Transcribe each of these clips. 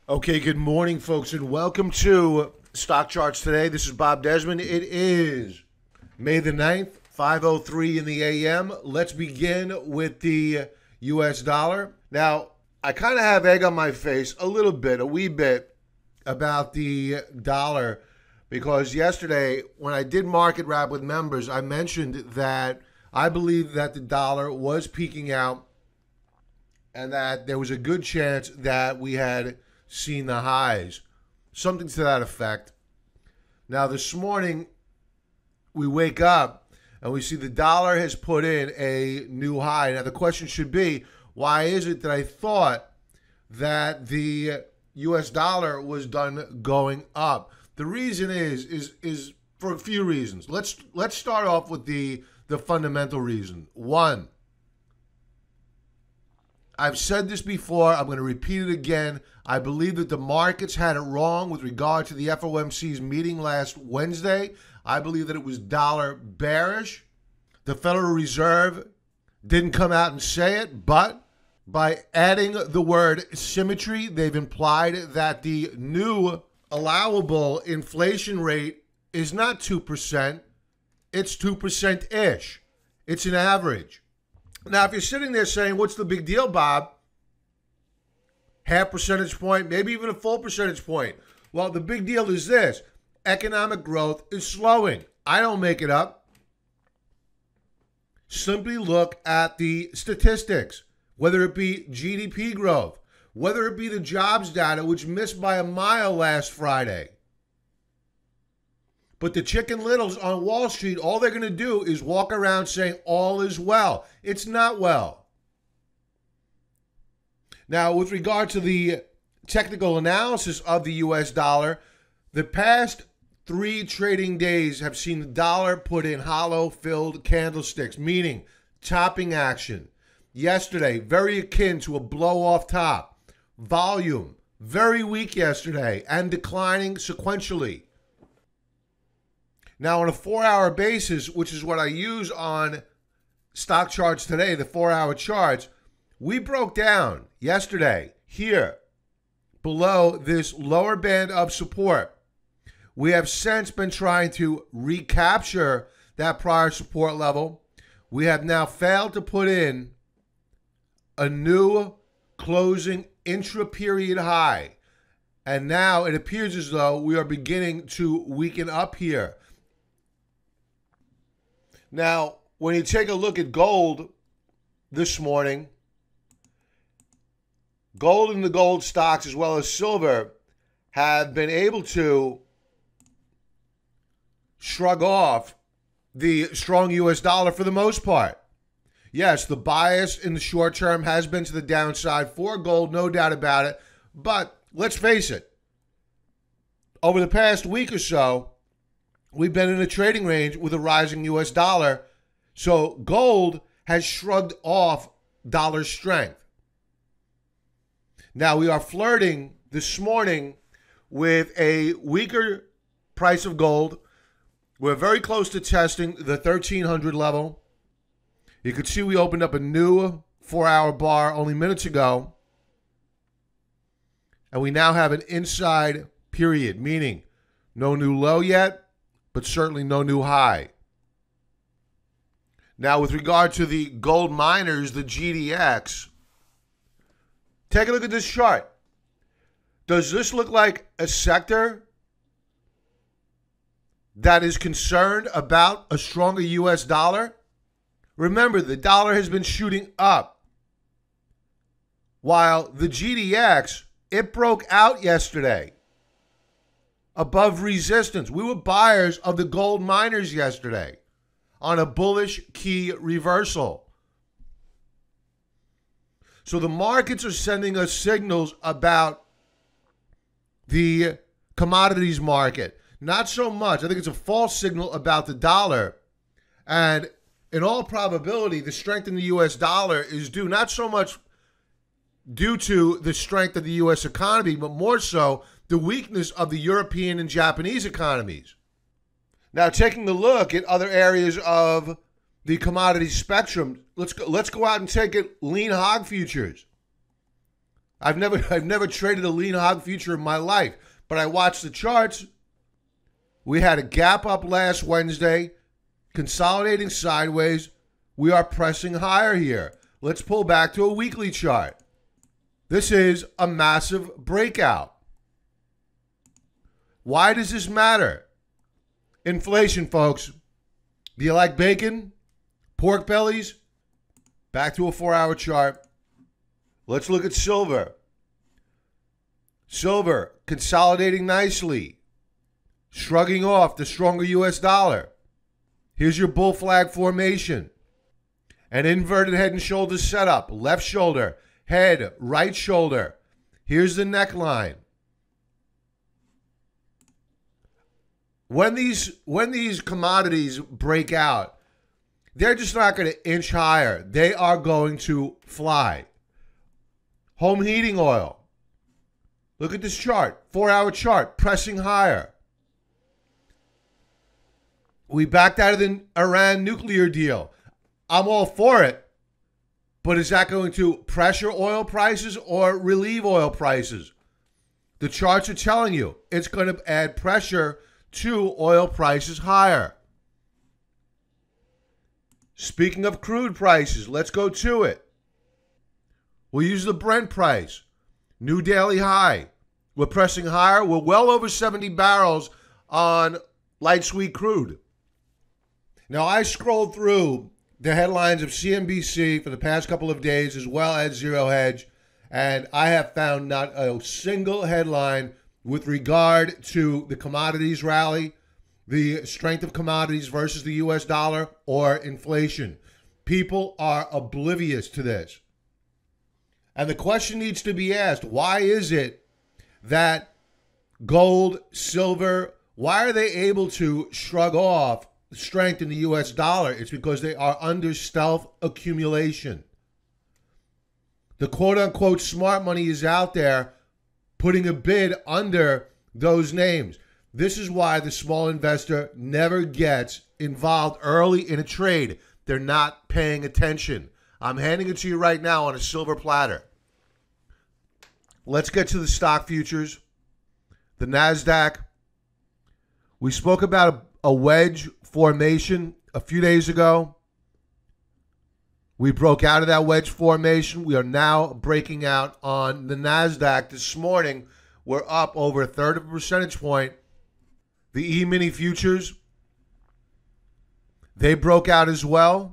Okay, good morning, folks, and welcome to Stock Charts Today. This is Bob Desmond. It is May the 9th, 5:03 in the a.m. Let's begin with the U.S. dollar. Now, I kind of have egg on my face a little bit, a wee bit, about the dollar because yesterday when I did Market Wrap with members, I mentioned that I believe that the dollar was peaking out and that there was a good chance that we had seen the highs, something to that effect. Now, this morning, we wake up and we see the dollar has put in a new high. Now, the question should be, why is it that I thought that the U.S. dollar was done going up? The reason is for a few reasons. Let's start off with the fundamental reason. One, I've said this before. I'm going to repeat it again. I believe that the markets had it wrong with regard to the FOMC's meeting last Wednesday. I believe that it was dollar bearish. The Federal Reserve didn't come out and say it, but by adding the word symmetry, they've implied that the new allowable inflation rate is not 2%. It's 2%-ish. It's an average. Now, if you're sitting there saying, what's the big deal, Bob? Half percentage point, maybe even a full percentage point. Well, the big deal is this. Economic growth is slowing. I don't make it up. Simply look at the statistics, whether it be GDP growth, whether it be the jobs data, which missed by a mile last Friday. But the Chicken Littles on Wall Street, all they're going to do is walk around saying all is well. It's not well. Now, with regard to the technical analysis of the U.S. dollar, the past 3 trading days have seen the dollar put in hollow-filled candlesticks, meaning topping action. Yesterday, very akin to a blow-off top. Volume, very weak yesterday and declining sequentially. Now, on a 4-hour basis, which is what I use on Stock Charts Today, the 4-hour charts, we broke down yesterday here below this lower band of support. We have since been trying to recapture that prior support level. We have now failed to put in a new closing intra-period high. And now it appears as though we are beginning to weaken up here. Now, when you take a look at gold this morning, gold and the gold stocks as well as silver have been able to shrug off the strong U.S. dollar for the most part. Yes, the bias in the short term has been to the downside for gold, no doubt about it. But let's face it, over the past week or so, we've been in a trading range with a rising U.S. dollar, so gold has shrugged off dollar strength. Now, we are flirting this morning with a weaker price of gold. We're very close to testing the 1,300 level. You can see we opened up a new 4-hour bar only minutes ago, and we now have an inside period, meaning no new low yet, but certainly no new high. Now, with regard to the gold miners, the GDX, take a look at this chart. Does this look like a sector that is concerned about a stronger U.S. dollar? Remember, the dollar has been shooting up, while the GDX, it broke out yesterday above resistance. We were buyers of the gold miners yesterday on a bullish key reversal. So the markets are sending us signals about the commodities market. Not so much. I think it's a false signal about the dollar. And in all probability, the strength in the U.S. dollar is due not so much due to the strength of the U.S. economy, but more so the weakness of the European and Japanese economies. Now, taking a look at other areas of the commodity spectrum, let's go out and take it lean hog futures. I've never traded a lean hog future in my life, but I watched the charts. We had a gap up last Wednesday, consolidating sideways. We are pressing higher here. Let's pull back to a weekly chart. This is a massive breakout. Why does this matter? Inflation, folks. Do you like bacon? Pork bellies? Back to a 4-hour chart. Let's look at silver. Silver consolidating nicely, shrugging off the stronger US dollar. Here's your bull flag formation. An inverted head and shoulders setup. Left shoulder, head, right shoulder. Here's the neckline. When these commodities break out, they're just not going to inch higher. They are going to fly. Home heating oil. Look at this chart, 4-hour chart, pressing higher. We backed out of the Iran nuclear deal. I'm all for it. But is that going to pressure oil prices or relieve oil prices? The charts are telling you it's going to add pressure to oil prices higher. Speaking of crude prices, let's go to it. We'll use the Brent price. New daily high. We're pressing higher. We're well over 70 barrels on light sweet crude. Now, I scrolled through the headlines of CNBC for the past couple of days as well as Zero Hedge, and I have found not a single headline with regard to the commodities rally, the strength of commodities versus the US dollar, or inflation. People are oblivious to this. And the question needs to be asked, why is it that gold, silver, why are they able to shrug off strength in the US dollar? It's because they are under stealth accumulation. The quote-unquote smart money is out there putting a bid under those names. This is why the small investor never gets involved early in a trade. They're not paying attention. I'm handing it to you right now on a silver platter. Let's get to the stock futures. The NASDAQ. We spoke about a wedge formation a few days ago. We broke out of that wedge formation. We are now breaking out on the NASDAQ. This morning, we're up over a third of a percentage point. The E-mini futures, they broke out as well.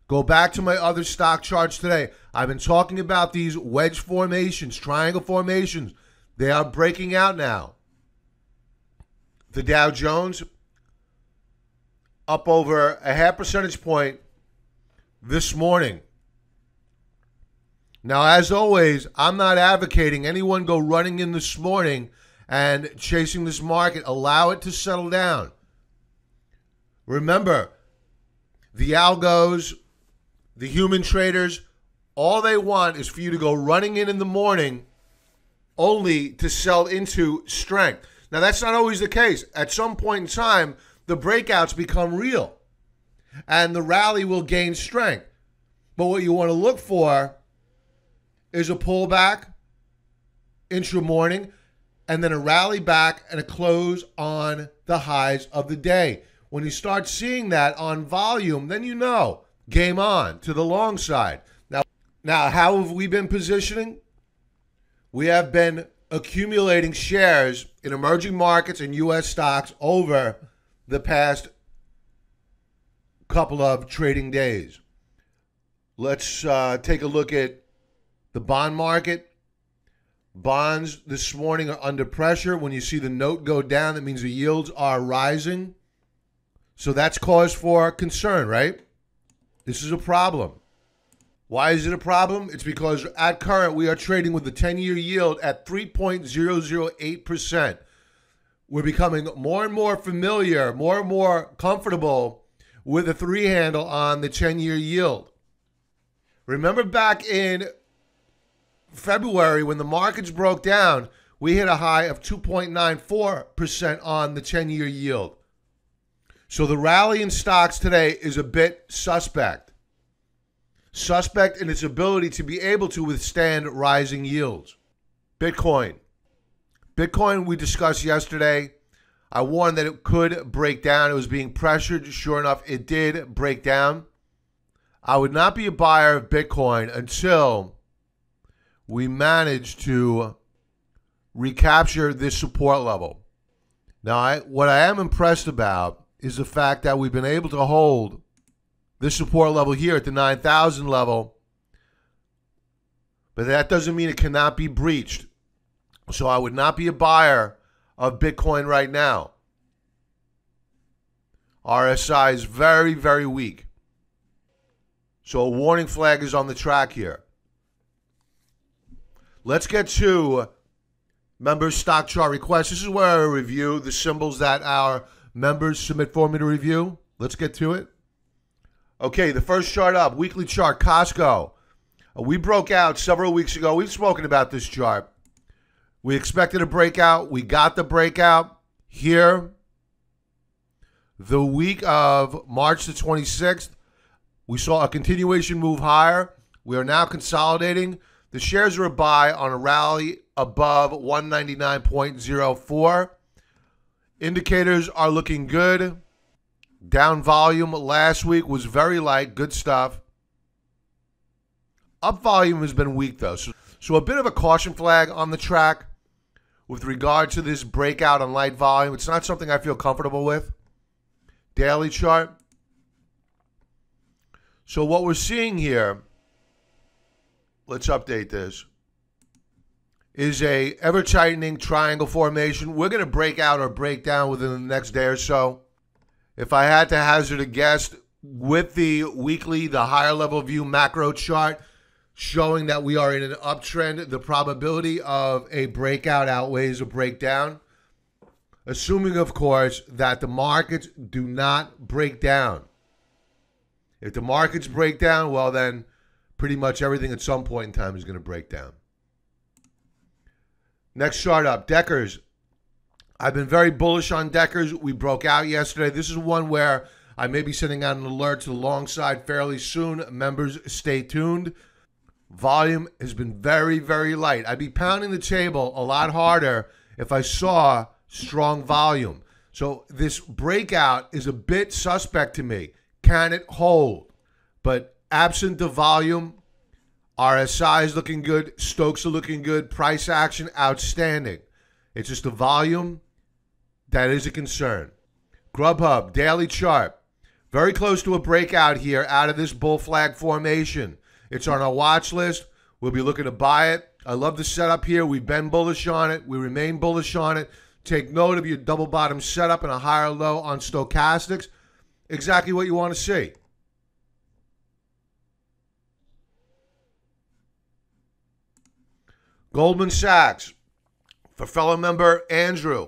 Go back to my other stock charts today. I've been talking about these wedge formations, triangle formations. They are breaking out now. The Dow Jones up over a half percentage point this morning. Now, as always, I'm not advocating anyone go running in this morning and chasing this market. Allow it to settle down. Remember, the algos, the human traders, all they want is for you to go running in the morning only to sell into strength. Now, that's not always the case. At some point in time, the breakouts become real and the rally will gain strength. But what you want to look for is a pullback intra-morning and then a rally back and a close on the highs of the day. When you start seeing that on volume, then you know, game on to the long side. Now, how have we been positioning? We have been accumulating shares in emerging markets and U.S. stocks over the past couple of trading days. Let's take a look at the bond market. Bonds this morning are under pressure. When you see the note go down, that means the yields are rising. So that's cause for concern, right? This is a problem. Why is it a problem? It's because at current, we are trading with the 10-year yield at 3.008%. We're becoming more and more familiar, more and more comfortable with a 3 handle on the 10-year yield. Remember back in February when the markets broke down, we hit a high of 2.94% on the 10-year yield. So the rally in stocks today is a bit suspect. suspect in its ability to be able to withstand rising yields. Bitcoin. Bitcoin we discussed yesterday. I warned that it could break down. It was being pressured. Sure enough, it did break down. I would not be a buyer of Bitcoin until we manage to recapture this support level. Now, what I am impressed about is the fact that we've been able to hold this support level here at the 9,000 level, but that doesn't mean it cannot be breached. So I would not be a buyer of Bitcoin right now. RSI is very, very weak. So a warning flag is on the track here. Let's get to members' stock chart requests. This is where I review the symbols that our members submit for me to review. Let's get to it. Okay, the first chart up, weekly chart, Costco. We broke out several weeks ago. We've spoken about this chart. We expected a breakout. We got the breakout here. The week of March the 26th, we saw a continuation move higher. We are now consolidating. The shares are a buy on a rally above 199.04. Indicators are looking good. Down volume last week was very light. Good stuff. Up volume has been weak, though. So a bit of a caution flag on the track with regard to this breakout on light volume. It's not something I feel comfortable with. Daily chart. So what we're seeing here, let's update this, is a ever-tightening triangle formation. We're going to break out or break down within the next day or so. If I had to hazard a guess, with the weekly, the higher level view macro chart showing that we are in an uptrend, the probability of a breakout outweighs a breakdown. Assuming, of course, that the markets do not break down. If the markets break down, well then pretty much everything at some point in time is going to break down. Next chart up, Deckers. I've been very bullish on Deckers. We broke out yesterday. This is one where I may be sending out an alert to the long side fairly soon. Members, stay tuned. Volume has been very, very light. I'd be pounding the table a lot harder if I saw strong volume. So this breakout is a bit suspect to me. Can it hold? But absent the volume, RSI is looking good. Stokes are looking good. Price action, outstanding. It's just the volume that is a concern. Grubhub, daily chart. Very close to a breakout here out of this bull flag formation. It's on our watch list. We'll be looking to buy it. I love the setup here. We've been bullish on it. We remain bullish on it. Take note of your double bottom setup and a higher low on stochastics. Exactly what you want to see. Goldman Sachs. For fellow member Andrew.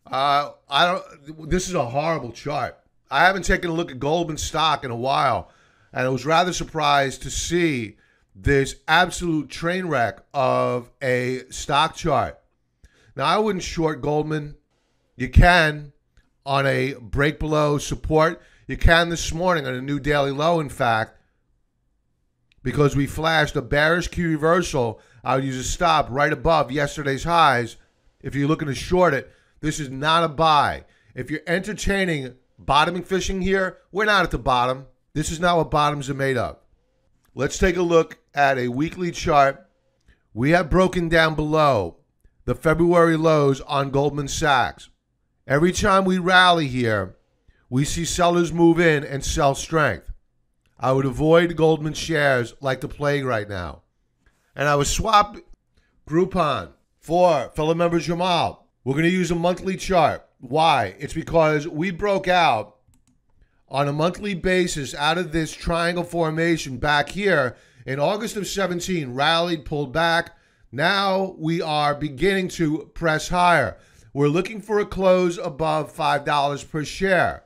This is a horrible chart. I haven't taken a look at Goldman stock in a while, and I was rather surprised to see this absolute train wreck of a stock chart. Now, I wouldn't short Goldman. You can on a break below support. You can this morning on a new daily low, in fact, because we flashed a bearish key reversal. I would use a stop right above yesterday's highs. If you're looking to short it, this is not a buy. If you're entertaining bottoming fishing here, we're not at the bottom. This is not what bottoms are made of. Let's take a look at a weekly chart. We have broken down below the February lows on Goldman Sachs. Every time we rally here, we see sellers move in and sell strength. I would avoid Goldman shares like the plague right now. And I would swap Groupon for fellow member Jamal. We're going to use a monthly chart. Why? It's because we broke out on a monthly basis out of this triangle formation back here in August of 17, rallied, pulled back. Now we are beginning to press higher. We're looking for a close above $5 per share.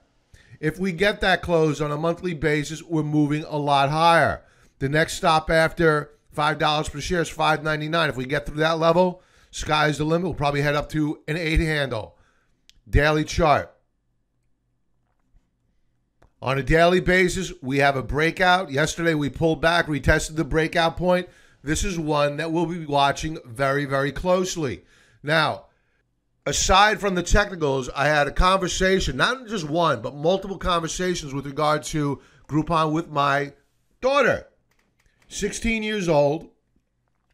If we get that close on a monthly basis, we're moving a lot higher. The next stop after $5 per share is $5.99. If we get through that level, sky's the limit. We'll probably head up to an 8 handle. Daily chart. On a daily basis, we have a breakout. Yesterday, we pulled back, retested the breakout point. This is one that we'll be watching very, very closely. Now, aside from the technicals, I had a conversation, not just one, but multiple conversations with regard to Groupon with my daughter. 16 years old.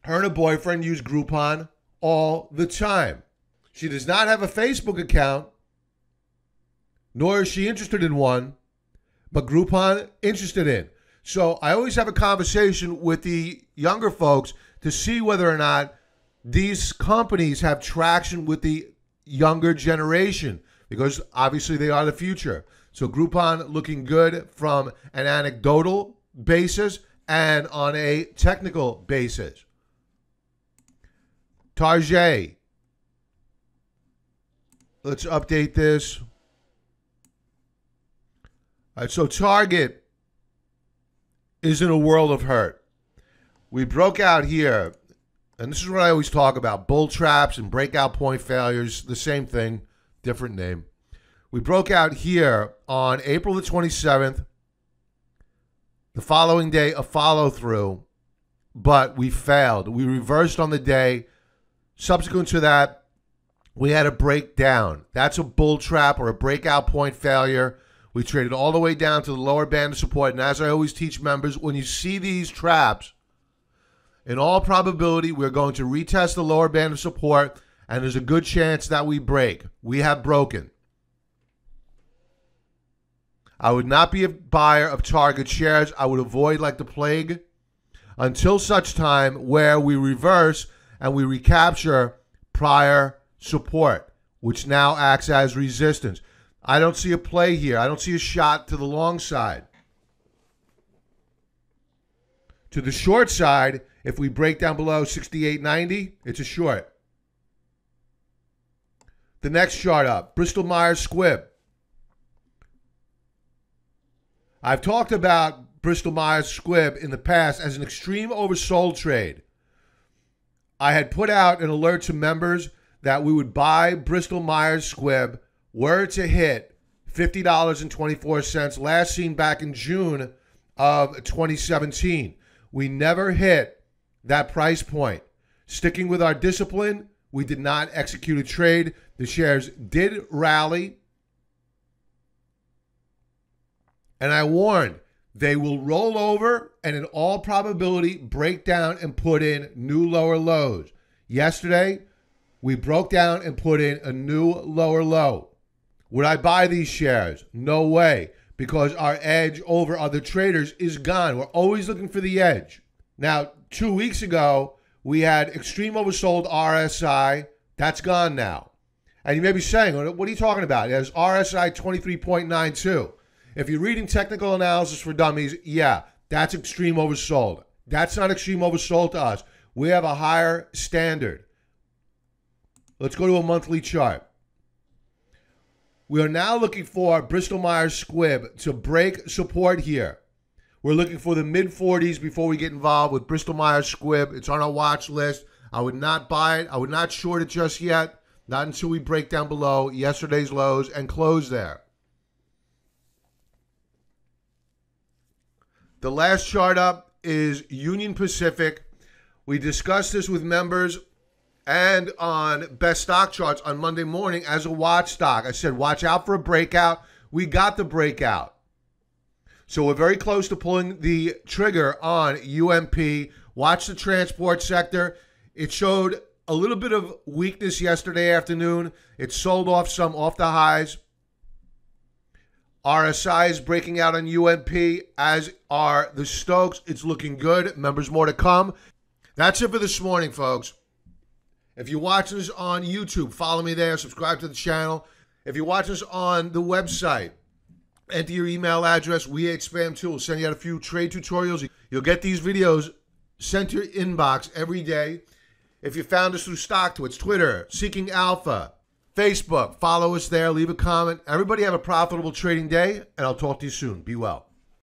Her and her boyfriend use Groupon all the time. She does not have a Facebook account, nor is she interested in one, but Groupon interested in. So I always have a conversation with the younger folks to see whether or not these companies have traction with the younger generation, because obviously they are the future. So Groupon looking good from an anecdotal basis and on a technical basis. Target. Let's update this. All right, so Target is in a world of hurt. We broke out here, and this is what I always talk about, bull traps and breakout point failures, the same thing, different name. We broke out here on April the 27th. The following day, a follow-through, but we failed. We reversed on the day. Subsequent to that, we had a breakdown. That's a bull trap or a breakout point failure. We traded all the way down to the lower band of support. And as I always teach members, when you see these traps, in all probability, we're going to retest the lower band of support, and there's a good chance that we break. We have broken. I would not be a buyer of Target shares. I would avoid like the plague until such time where we reverse and we recapture prior support, which now acts as resistance. I don't see a play here. I don't see a shot to the long side. To the short side, if we break down below 68.90, it's a short. The next chart up, Bristol-Myers Squibb. I've talked about Bristol-Myers Squibb in the past as an extreme oversold trade. I had put out an alert to members that we would buy Bristol-Myers Squibb were to hit $50.24, last seen back in June of 2017. We never hit that price point. Sticking with our discipline, we did not execute a trade. The shares did rally. And I warned, they will roll over and in all probability break down and put in new lower lows. Yesterday, we broke down and put in a new lower low. Would I buy these shares? No way, because our edge over other traders is gone. We're always looking for the edge. Now, 2 weeks ago, we had extreme oversold RSI. That's gone now. And you may be saying, what are you talking about? It has RSI 23.92. If you're reading technical analysis for dummies, yeah, that's extreme oversold. That's not extreme oversold to us. We have a higher standard. Let's go to a monthly chart. We are now looking for Bristol-Myers Squibb to break support here. We're looking for the mid-40s before we get involved with Bristol-Myers Squibb. It's on our watch list. I would not buy it. I would not short it just yet, not until we break down below yesterday's lows and close there. The last chart up is Union Pacific. We discussed this with members and on best stock charts on Monday morning as a watch stock. I said, watch out for a breakout. We got the breakout. So we're very close to pulling the trigger on UMP. Watch the transport sector. It showed a little bit of weakness yesterday afternoon. It sold off some off the highs. RSI is breaking out on UMP, as are the Stokes. It's looking good. Members, more to come. That's it for this morning, folks. If you're watching this on YouTube, follow me there. Subscribe to the channel. If you're watching this on the website, enter your email address. We hate spam too. We'll send you out a few trade tutorials. You'll get these videos sent to your inbox every day. If you found us through StockTwits, Twitter, Seeking Alpha, Facebook, follow us there. Leave a comment. Everybody have a profitable trading day, and I'll talk to you soon. Be well.